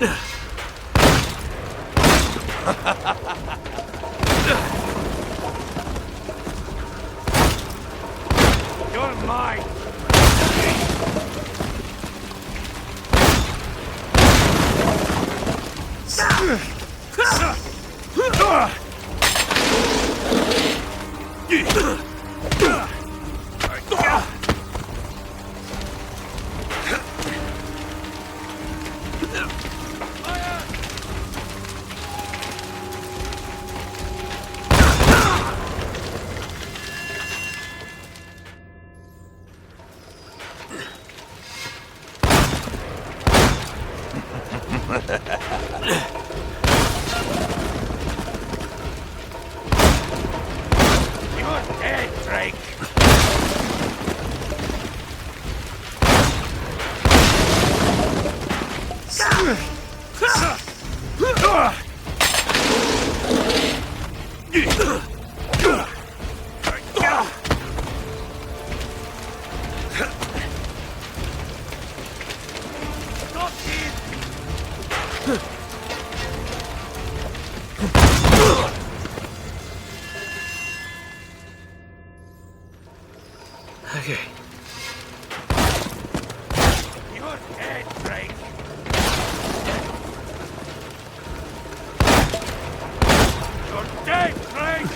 You're mine! You're dead, Drake! Okay. You're dead, Drake! You're dead, Drake!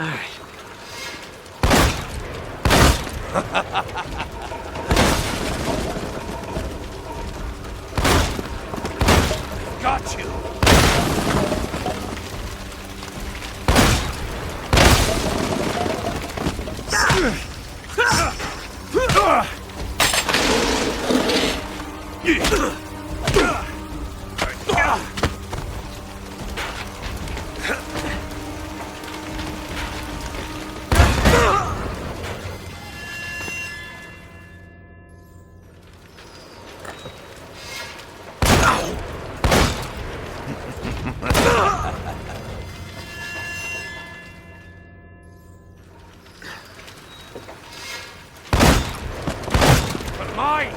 All right. Got you! But mine!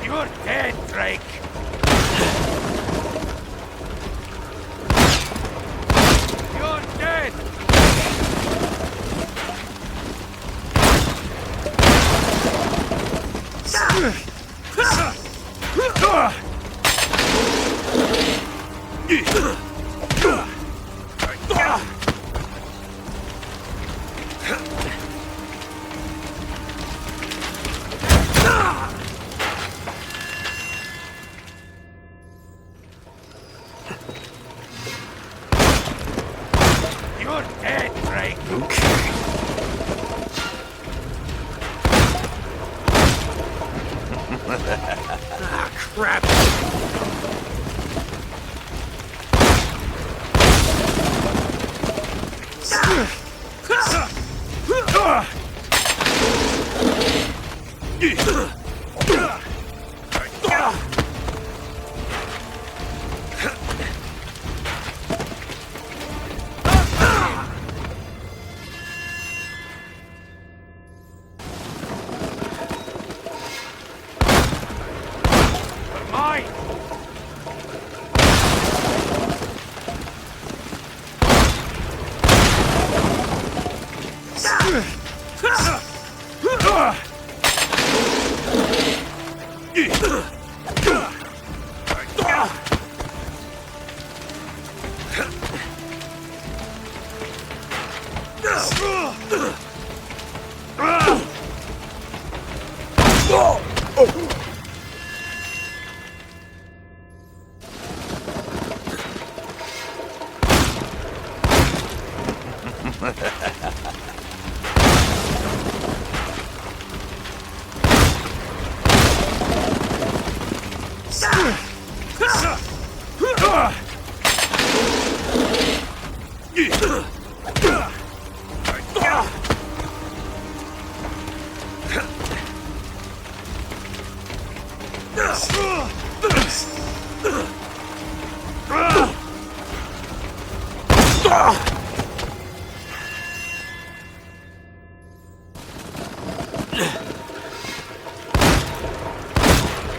You're dead, Drake! You're dead! You're dead, Drake! Okay. Ah, crap. Mine!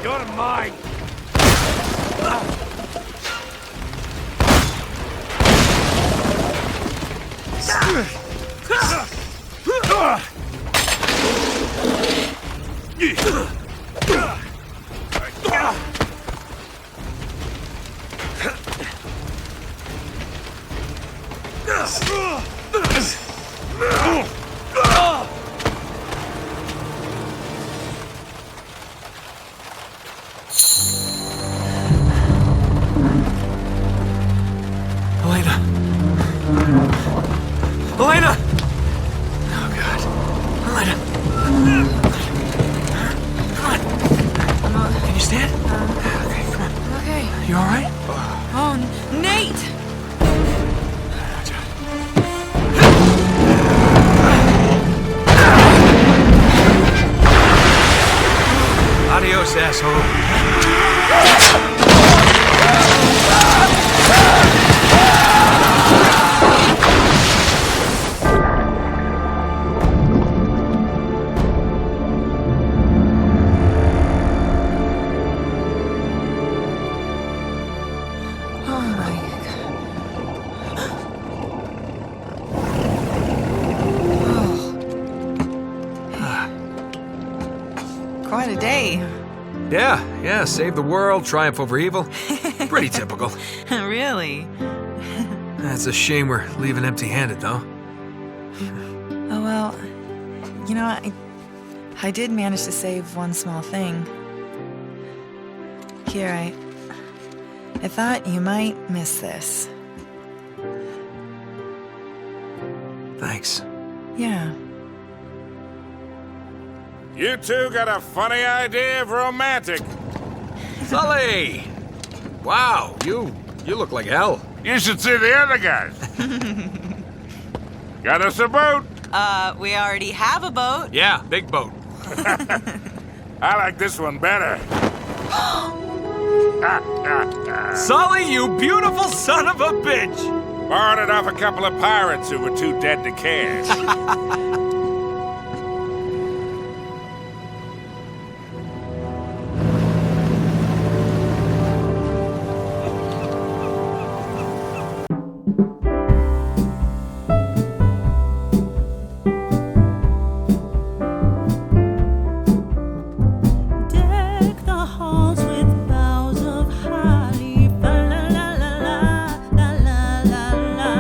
You're mine! Elena! Elena! Oh, God. Elena! Come on. Can you stand? Okay, come on. Okay. You all right? Oh, Nate! Adios, asshole. Oh my God. Oh. Quite a day. Yeah, save the world, triumph over evil. Pretty typical. Really? It's a shame we're leaving empty-handed, though. Oh, well, you know, I did manage to save one small thing. Here, I thought you might miss this. Thanks. Yeah. You two got a funny idea of romantic. Sully! Wow, you look like hell. You should see the other guys. Got us a boat. We already have a boat. Yeah, big boat. I like this one better. Sully, you beautiful son of a bitch! Borrowed it off a couple of pirates who were too dead to care. Deck the halls with boughs of holly, fa la la la la la la la la.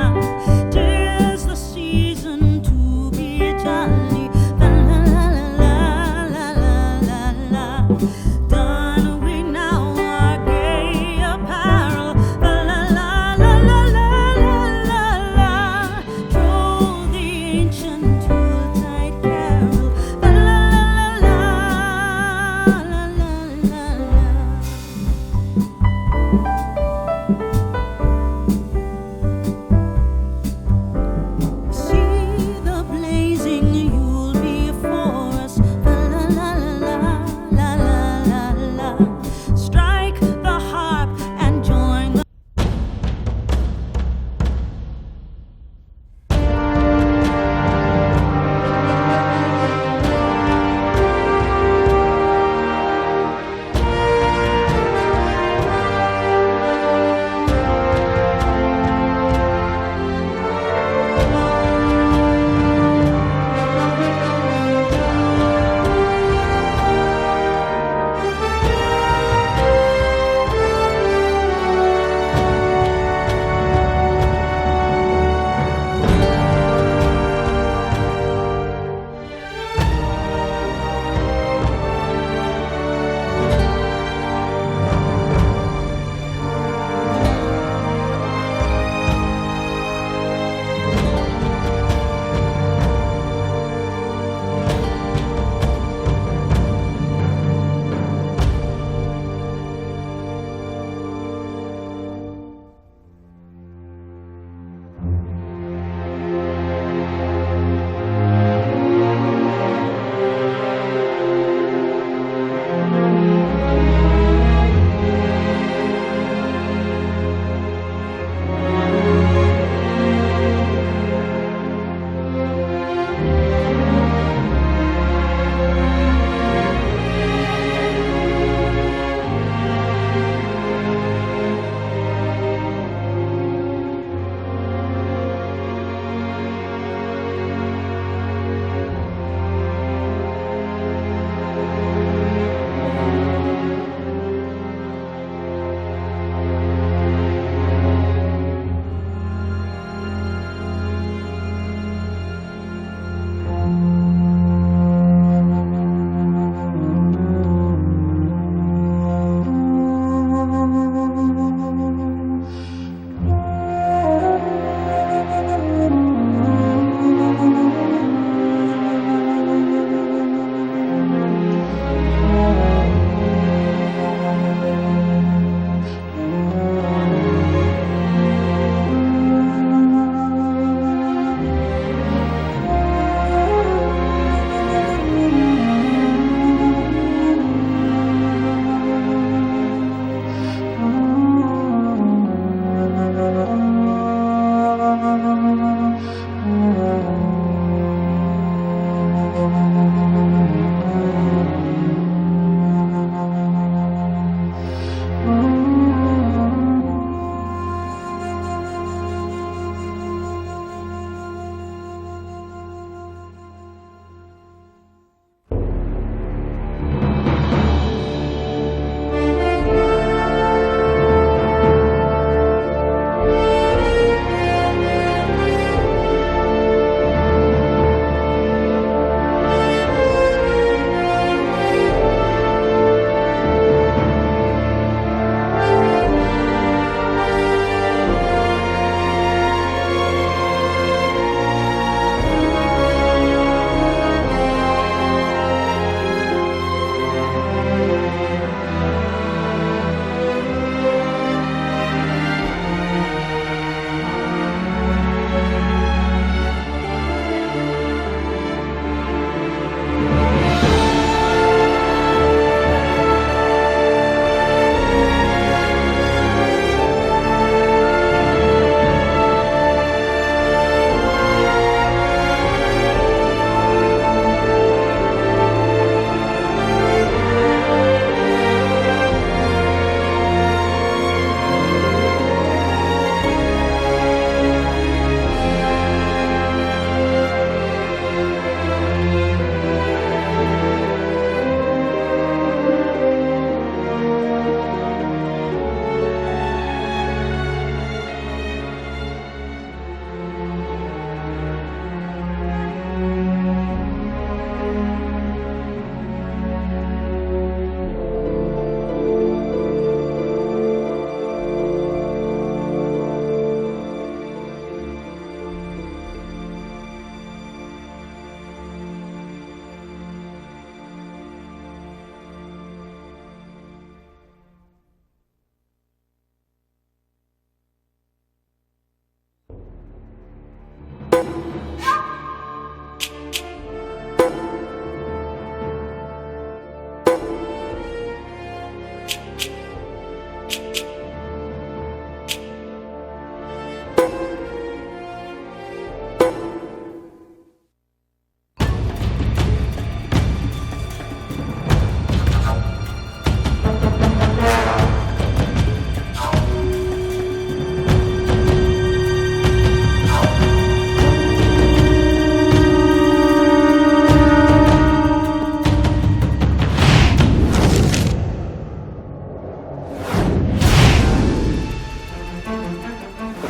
'Tis the season to be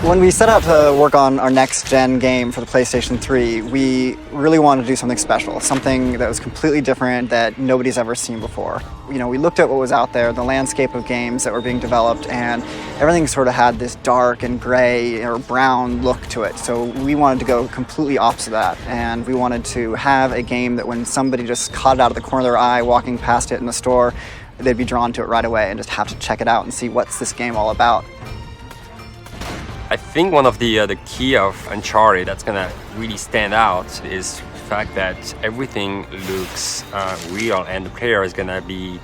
When we set out to work on our next-gen game for the PlayStation 3, we really wanted to do something special, something that was completely different that nobody's ever seen before. You know, we looked at what was out there, the landscape of games that were being developed, and everything sort of had this dark and gray or brown look to it. So we wanted to go completely opposite that, and we wanted to have a game that when somebody just caught it out of the corner of their eye walking past it in the store, they'd be drawn to it right away and just have to check it out and see what's this game all about. I think one of the key of Uncharted that's gonna really stand out is the fact that everything looks real, and the player is gonna be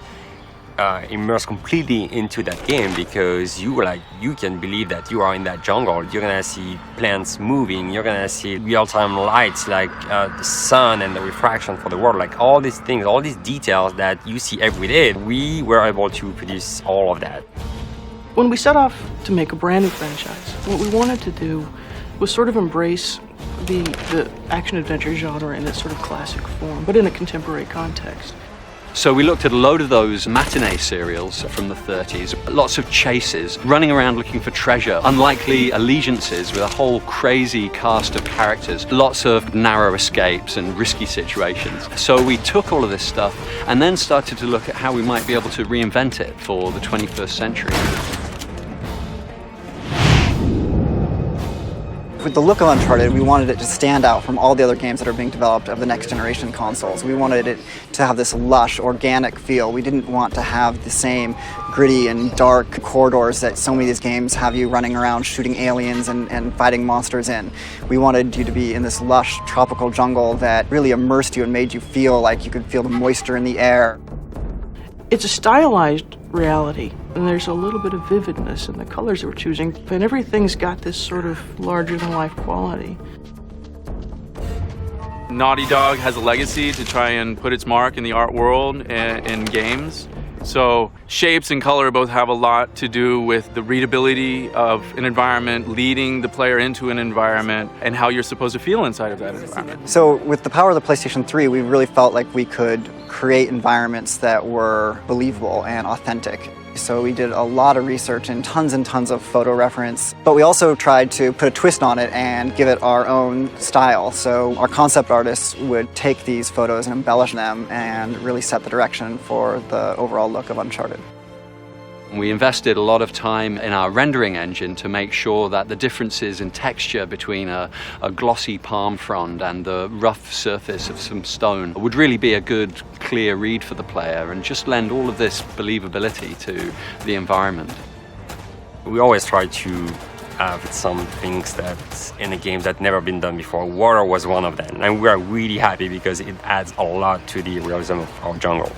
immersed completely into that game, because you can believe that you are in that jungle. You're gonna see plants moving. You're gonna see real-time lights like the sun and the refraction for the world, like all these things, all these details that you see every day. We were able to produce all of that. When we set off to make a brand new franchise, what we wanted to do was sort of embrace the action-adventure genre in its sort of classic form, but in a contemporary context. So we looked at a load of those matinee serials from the 30s, lots of chases, running around looking for treasure, unlikely allegiances with a whole crazy cast of characters, lots of narrow escapes and risky situations. So we took all of this stuff and then started to look at how we might be able to reinvent it for the 21st century. With the look of Uncharted, we wanted it to stand out from all the other games that are being developed of the next generation consoles. We wanted it to have this lush, organic feel. We didn't want to have the same gritty and dark corridors that so many of these games have you running around shooting aliens and fighting monsters in. We wanted you to be in this lush, tropical jungle that really immersed you and made you feel like you could feel the moisture in the air. It's a stylized reality, and there's a little bit of vividness in the colors that we're choosing, and everything's got this sort of larger-than-life quality. Naughty Dog has a legacy to try and put its mark in the art world and in games. So shapes and color both have a lot to do with the readability of an environment, leading the player into an environment, and how you're supposed to feel inside of that environment. So with the power of the PlayStation 3, we really felt like we could create environments that were believable and authentic. So we did a lot of research and tons of photo reference, but we also tried to put a twist on it and give it our own style. So our concept artists would take these photos and embellish them and really set the direction for the overall look of Uncharted. We invested a lot of time in our rendering engine to make sure that the differences in texture between a glossy palm frond and the rough surface of some stone would really be a good, clear read for the player and just lend all of this believability to the environment. We always try to have some things that in a game that never been done before. Water was one of them, and we are really happy because it adds a lot to the realism of our jungle.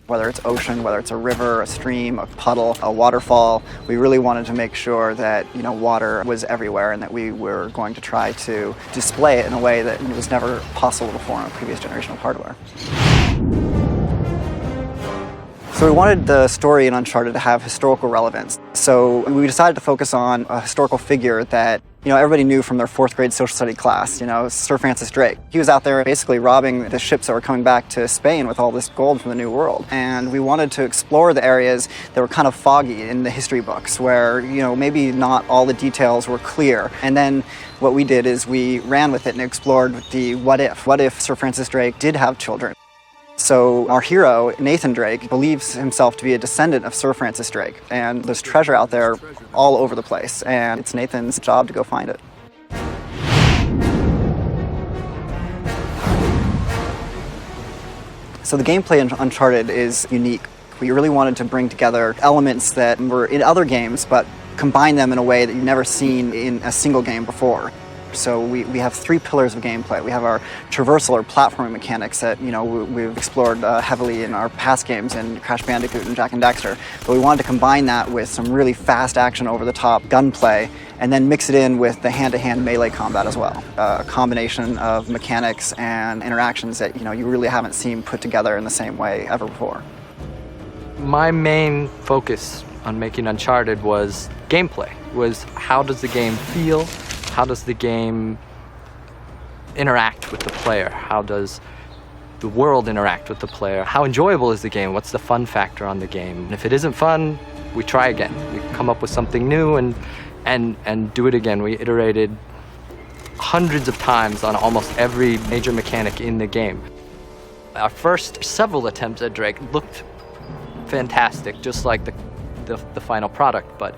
Whether it's ocean, whether it's a river, a stream, a puddle, a waterfall, we really wanted to make sure that, you know, water was everywhere and that we were going to try to display it in a way that was never possible before on a previous generation of hardware. So we wanted the story in Uncharted to have historical relevance. So we decided to focus on a historical figure that, you know, everybody knew from their 4th grade social study class, you know, Sir Francis Drake. He was out there basically robbing the ships that were coming back to Spain with all this gold from the New World. And we wanted to explore the areas that were kind of foggy in the history books where, you know, maybe not all the details were clear. And then what we did is we ran with it and explored the what if. What if Sir Francis Drake did have children? So our hero, Nathan Drake, believes himself to be a descendant of Sir Francis Drake, and there's treasure out there all over the place, and it's Nathan's job to go find it. So the gameplay in Uncharted is unique. We really wanted to bring together elements that were in other games, but combine them in a way that you've never seen in a single game before. So we have 3 pillars of gameplay. We have our traversal or platforming mechanics that, you know, we've explored heavily in our past games in Crash Bandicoot and Jak and Daxter. But we wanted to combine that with some really fast action over-the-top gunplay and then mix it in with the hand-to-hand melee combat as well. A combination of mechanics and interactions that, you know, you really haven't seen put together in the same way ever before. My main focus on making Uncharted was gameplay, was how does the game feel? How does the game interact with the player? How does the world interact with the player? How enjoyable is the game? What's the fun factor on the game? And if it isn't fun, we try again. We come up with something new and and do it again. We iterated hundreds of times on almost every major mechanic in the game. Our first several attempts at Drake looked fantastic, just like the final product, but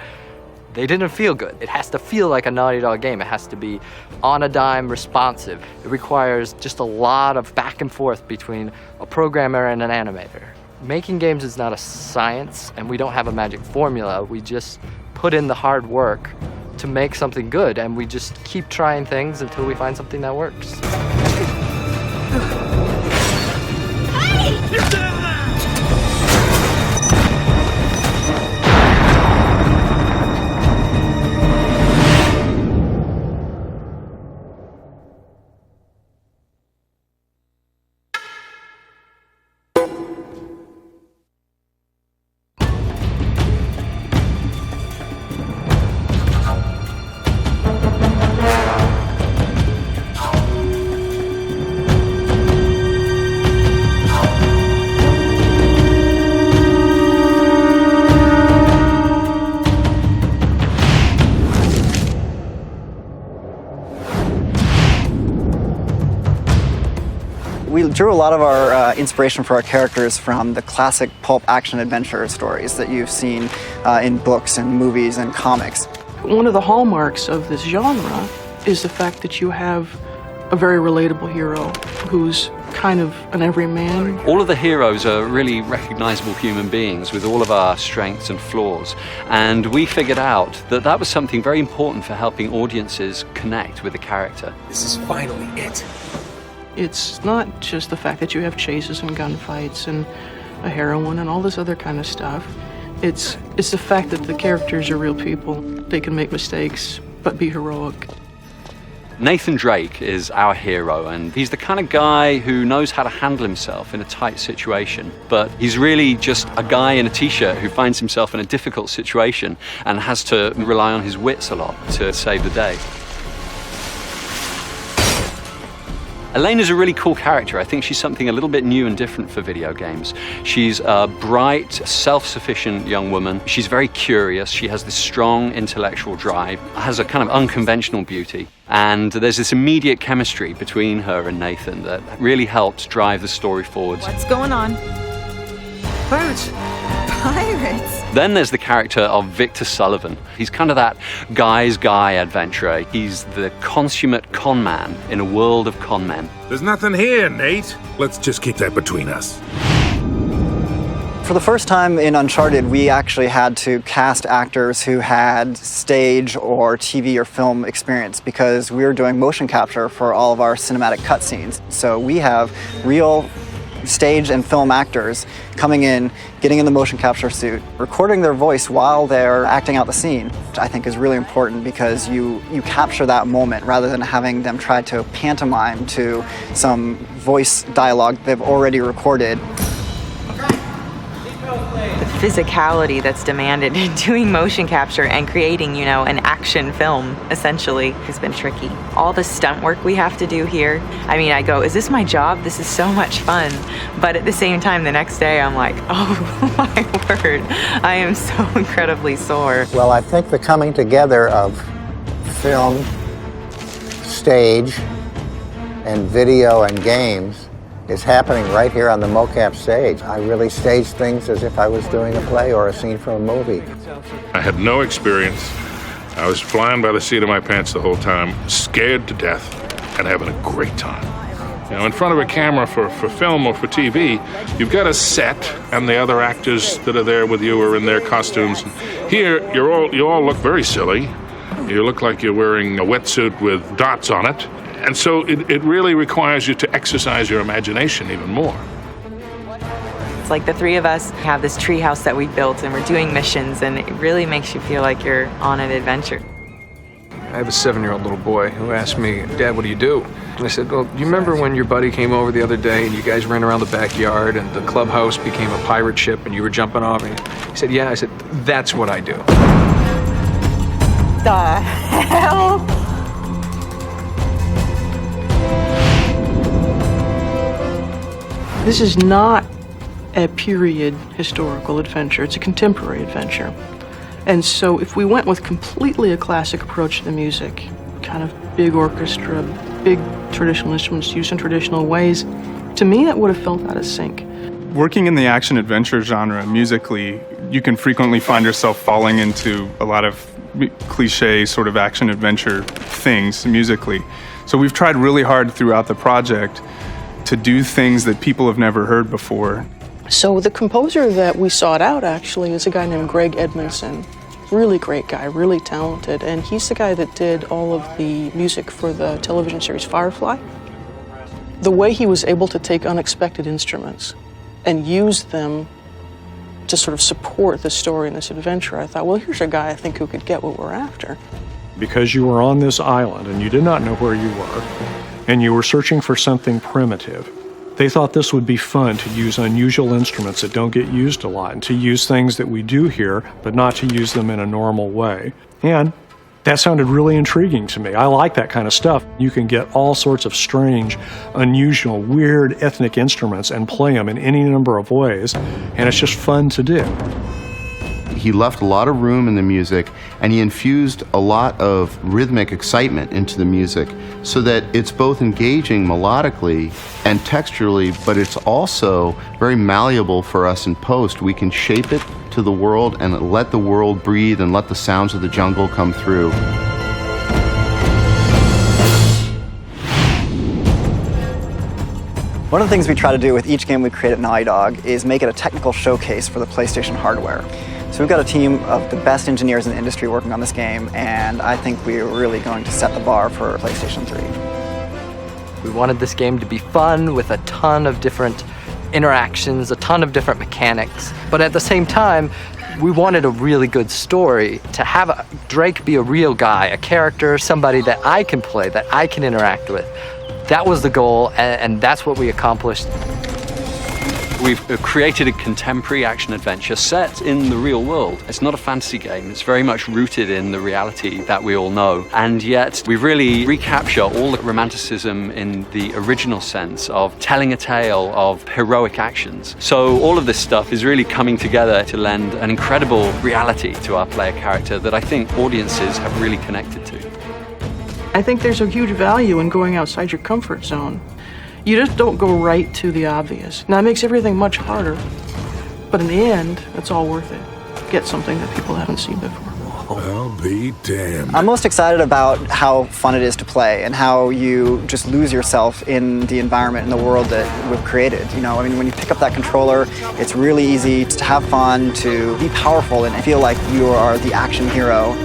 they didn't feel good. It has to feel like a Naughty Dog game. It has to be on a dime, responsive. It requires just a lot of back and forth between a programmer and an animator. Making games is not a science, and we don't have a magic formula. We just put in the hard work to make something good, and we just keep trying things until we find something that works. We drew a lot of our inspiration for our characters from the classic pulp action adventure stories that you've seen in books and movies and comics. One of the hallmarks of this genre is the fact that you have a very relatable hero who's kind of an everyman. All of the heroes are really recognizable human beings with all of our strengths and flaws. And we figured out that that was something very important for helping audiences connect with the character. This is finally it. It's not just the fact that you have chases and gunfights and a heroine and all this other kind of stuff. It's the fact that the characters are real people. They can make mistakes, but be heroic. Nathan Drake is our hero, and he's the kind of guy who knows how to handle himself in a tight situation. But he's really just a guy in a t-shirt who finds himself in a difficult situation and has to rely on his wits a lot to save the day. Elena's a really cool character. I think she's something a little bit new and different for video games. She's a bright, self-sufficient young woman. She's very curious. She has this strong intellectual drive, has a kind of unconventional beauty. And there's this immediate chemistry between her and Nathan that really helps drive the story forward. What's going on? Pirates! Pirates? Then there's the character of Victor Sullivan. He's kind of that guy's guy adventurer. He's the consummate con man in a world of con men. There's nothing here, Nate. Let's just keep that between us. For the first time in Uncharted, we actually had to cast actors who had stage or TV or film experience because we were doing motion capture for all of our cinematic cutscenes. So we have real stage and film actors coming in, getting in the motion capture suit, recording their voice while they're acting out the scene, which I think is really important because you capture that moment rather than having them try to pantomime to some voice dialogue they've already recorded. The physicality that's demanded in doing motion capture and creating, an action film, essentially, has been tricky. All the stunt work we have to do here, I go, is this my job? This is so much fun. But at the same time, the next day, I'm like, oh my word, I am so incredibly sore. Well, I think the coming together of film, stage, and video and games is happening right here on the mocap stage. I really stage things as if I was doing a play or a scene from a movie. I had no experience. I was flying by the seat of my pants the whole time, scared to death, and having a great time. In front of a camera for film or for TV, you've got a set, and the other actors that are there with you are in their costumes. Here, you all look very silly. You look like you're wearing a wetsuit with dots on it. And so it really requires you to exercise your imagination even more. It's like the three of us have this treehouse that we built and we're doing missions, and it really makes you feel like you're on an adventure. I have a 7-year-old little boy who asked me, Dad, what do you do? And I said, well, do you remember when your buddy came over the other day and you guys ran around the backyard and the clubhouse became a pirate ship and you were jumping off? And he said, yeah. I said, that's what I do. The hell? This is not a period historical adventure. It's a contemporary adventure. And so if we went with completely a classic approach to the music, kind of big orchestra, big traditional instruments used in traditional ways, to me that would have felt out of sync. Working in the action-adventure genre musically, you can frequently find yourself falling into a lot of cliche sort of action-adventure things musically. So we've tried really hard throughout the project to do things that people have never heard before. So the composer that we sought out actually is a guy named Greg Edmondson. Really great guy, really talented, and he's the guy that did all of the music for the television series Firefly. The way he was able to take unexpected instruments and use them to sort of support the story in this adventure, I thought, well, here's a guy I think who could get what we're after. Because you were on this island and you did not know where you were, and you were searching for something primitive, they thought this would be fun to use unusual instruments that don't get used a lot, and to use things that we do here, but not to use them in a normal way. And that sounded really intriguing to me. I like that kind of stuff. You can get all sorts of strange, unusual, weird ethnic instruments and play them in any number of ways, and it's just fun to do. He left a lot of room in the music, and he infused a lot of rhythmic excitement into the music so that it's both engaging melodically and texturally, but it's also very malleable for us in post. We can shape it to the world and let the world breathe and let the sounds of the jungle come through. One of the things we try to do with each game we create at Naughty Dog is make it a technical showcase for the PlayStation hardware. So we've got a team of the best engineers in the industry working on this game, and I think we're really going to set the bar for PlayStation 3. We wanted this game to be fun with a ton of different interactions, a ton of different mechanics, but at the same time, we wanted a really good story, to have Drake be a real guy, a character, somebody that I can play, that I can interact with. That was the goal, and that's what we accomplished. We've created a contemporary action-adventure set in the real world. It's not a fantasy game. It's very much rooted in the reality that we all know. And yet, we really recapture all the romanticism in the original sense of telling a tale of heroic actions. So all of this stuff is really coming together to lend an incredible reality to our player character that I think audiences have really connected to. I think there's a huge value in going outside your comfort zone. You just don't go right to the obvious. Now, it makes everything much harder, but in the end, it's all worth it. Get something that people haven't seen before. I'll be damned. I'm most excited about how fun it is to play and how you just lose yourself in the environment and the world that we've created. You know, I mean, when you pick up that controller, it's really easy to have fun, to be powerful and feel like you are the action hero.